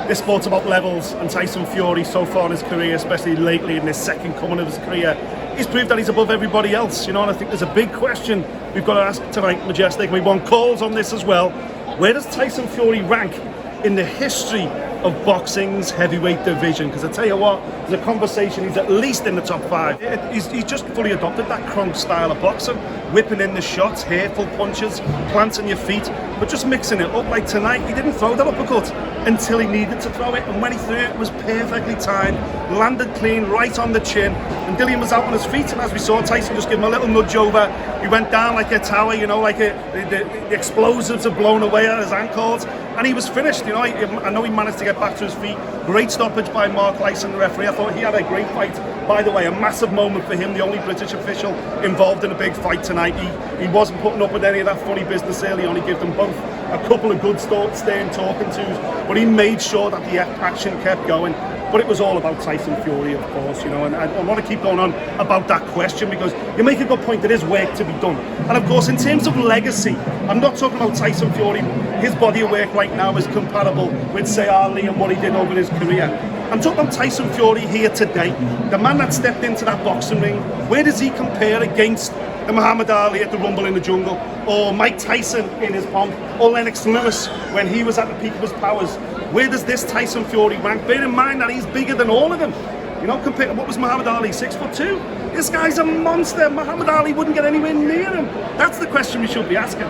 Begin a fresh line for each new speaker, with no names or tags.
this sport's about levels, and Tyson Fury so far in his career, especially lately in this second coming of his career, he's proved that he's above everybody else, you know, and I think there's a big question we've got to ask tonight, Majestic, and we want calls on this as well. Where does Tyson Fury rank in the history of boxing's heavyweight division? Because I tell you what, there's a conversation he's at least in the top 5. He's just fully adopted that Kronk style of boxing, whipping in the shots, hateful punches, planting your feet, but just mixing it up. Like tonight, he didn't throw that uppercut until he needed to throw it, and when he threw it, it was perfectly timed, landed clean, right on the chin, and Dillian was out on his feet, and as we saw, Tyson just gave him a little nudge over. He went down like a tower, you know, like the explosives are blown away at his ankles, and he was finished. You know, I know he managed to get back to his feet. Great stoppage by Mark Lyson, the referee. I thought he had a great fight. By the way, a massive moment for him, the only British official involved in a big fight tonight. He wasn't putting up with any of that funny business early on. He gave them both a couple of good staying talking tos, but he made sure that the action kept going. But it was all about Tyson Fury, of course, you know, and I want to keep going on about that question because you make a good point, there is work to be done. And of course, in terms of legacy, I'm not talking about Tyson Fury. His body of work right now is comparable with, say, Ali and what he did over his career. I'm talking about Tyson Fury here today, the man that stepped into that boxing ring. Where does he compare against the Muhammad Ali at the Rumble in the Jungle, or Mike Tyson in his pomp, or Lennox Lewis when he was at the peak of his powers? Where does this Tyson Fury rank? Bear in mind that he's bigger than all of them. You know, compared to what was Muhammad Ali, 6'2"? This guy's a monster. Muhammad Ali wouldn't get anywhere near him. That's the question we should be asking.